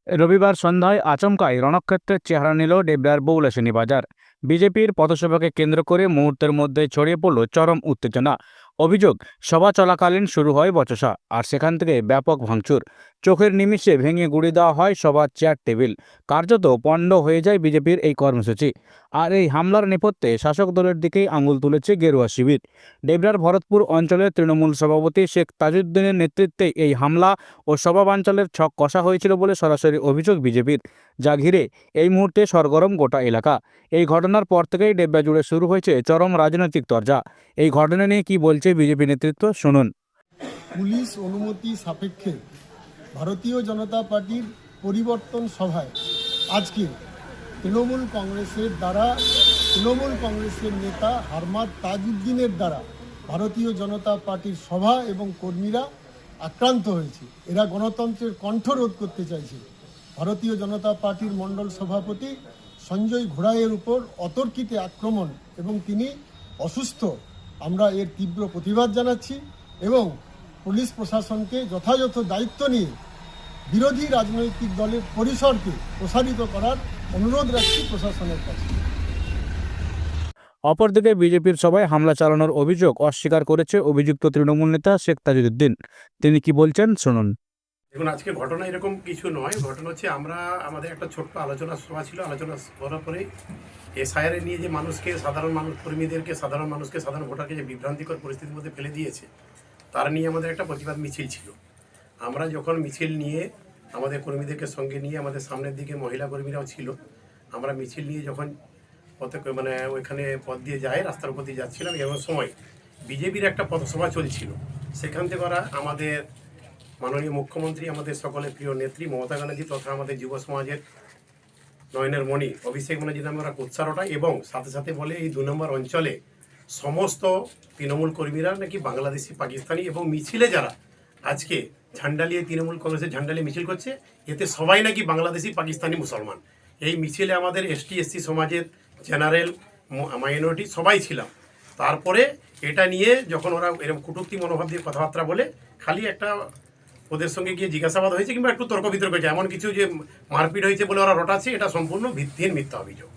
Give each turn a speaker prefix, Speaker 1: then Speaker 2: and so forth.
Speaker 1: রবিবার সন্ধ্যায় আচমকাই রণক্ষেত্রের চেহারা নিল ডেবরার বৌলাশিনী বাজার। বিজেপির পথসভাকে কেন্দ্র করে মুহূর্তের মধ্যে ছড়িয়ে পড়ল চরম উত্তেজনা। অভিযোগ, সভা চলাকালীন শুরু হয় বচসা, আর সেখান থেকে ব্যাপক ভাঙচুর। চোখের নিমিষে ভেঙে গুঁড়ি দেওয়া হয় সবার চেয়ার টেবিল। কার্যত পণ্ড হয়ে যায় বিজেপির এই কর্মসূচি। আর এই হামলার নেপথ্যে শাসক দলের দিকেই আঙুল তুলেছে গেরুয়া শিবির। ডেবরার ভরতপুর অঞ্চলের তৃণমূল সভাপতি শেখ তাজউদ্দিনের নেতৃত্বে এই হামলা ও সভা বানচালের ছক কষা হয়েছিল বলে সরাসরি অভিযোগ বিজেপির, যা ঘিরে এই মুহূর্তে সরগরম গোটা এলাকা। এই ঘটনার পর থেকেই ডেবরা জুড়ে শুরু হয়েছে চরম রাজনৈতিক তরজা। এই ঘটনা নিয়ে কি বলছে বিজেপি নেতৃত্ব, শুনুন।
Speaker 2: পুলিশ অনুমতি সাপেক্ষে ভারতীয় জনতা পার্টির পরিবর্তন সভায় আজকে তৃণমূল কংগ্রেসের নেতা হারমাদ তাজউদ্দিনের দ্বারা ভারতীয় জনতা পার্টির সভা এবং কর্মীরা আক্রান্ত হয়েছে। এরা গণতন্ত্রের কণ্ঠ রোধ করতে চাইছে। ভারতীয় জনতা পার্টির মণ্ডল সভাপতি সঞ্জয় ঘোড়াইয়ের উপর অতর্কিতে আক্রমণ এবং তিনি অসুস্থ। আমরা এর তীব্র প্রতিবাদ জানাচ্ছি এবং পুলিশ প্রশাসনকে যথাযথ দায়িত্ব নিয়ে বিরোধী রাজনৈতিক দলের পরিসরকে প্রসারিত করার অনুরোধ রাখছি প্রশাসনের কাছে।
Speaker 1: অপরদিকে বিজেপির সভায় হামলা চালানোর অভিযোগ অস্বীকার করেছে অভিযুক্ত তৃণমূল নেতা শেখ তাজউদ্দিন। তিনি কি বলছেন, শুনুন।
Speaker 3: দেখুন, আজকে ঘটনা এরকম কিছু নয়। ঘটনা হচ্ছে আমাদের একটা ছোট্ট আলোচনা সভা ছিল। আলোচনা করার পরে এসআইআর নিয়ে যে সাধারণ কর্মীদেরকে, সাধারণ ভোটারকে যে বিভ্রান্তিকর পরিস্থিতির মধ্যে ফেলে দিয়েছে, তার নিয়ে আমাদের একটা প্রতিবাদ মিছিল ছিল। আমরা যখন মিছিল নিয়ে আমাদের কর্মীদেরকে সঙ্গে নিয়ে, আমাদের সামনের দিকে মহিলা কর্মীরাও ছিল, আমরা মিছিল নিয়ে যখন ওইখানে পথ দিয়ে রাস্তার উপর দিয়ে যাচ্ছিলাম, এমন সময় বিজেপির একটা পথসভা চলছিল। সেখান থেকে আমাদের মাননীয় মুখ্যমন্ত্রী, আমাদের সকলের প্রিয় নেত্রী মমতা ব্যানার্জি তথা আমাদের যুব সমাজের নয়নের মণি অভিষেক ব্যানার্জি নামে ওরা কুৎসারটা, এবং সাথে সাথে বলে এই 2 নম্বর অঞ্চলে সমস্ত তৃণমূল কর্মীরা নাকি বাংলাদেশি, পাকিস্তানি, এবং মিছিলে যারা আজকে ঝান্ডালিয়ে তৃণমূল কংগ্রেসের ঝান্ডালিয়ে মিছিল করছে, এতে সবাই নাকি বাংলাদেশি, পাকিস্তানি, মুসলমান। এই মিছিলে আমাদের এসটি এসসি সমাজের, জেনারেল, মাইনরিটি সবাই ছিলাম। তারপরে এটা নিয়ে যখন ওরা এরকম কটূক্তি মনোভাব দিয়ে কথাবার্তা বলে, খালি একটা ওদের সঙ্গে গিয়ে জিজ্ঞাসাবাদ হয়েছে কিংবা একটু তর্ক বিতর্ক হয়েছে, এমন কিছু যে মারপিট হয়েছে বলে ওরা রটাচ্ছে, এটা সম্পূর্ণ ভিত্তিহীন মিথ্যা অভিযোগ।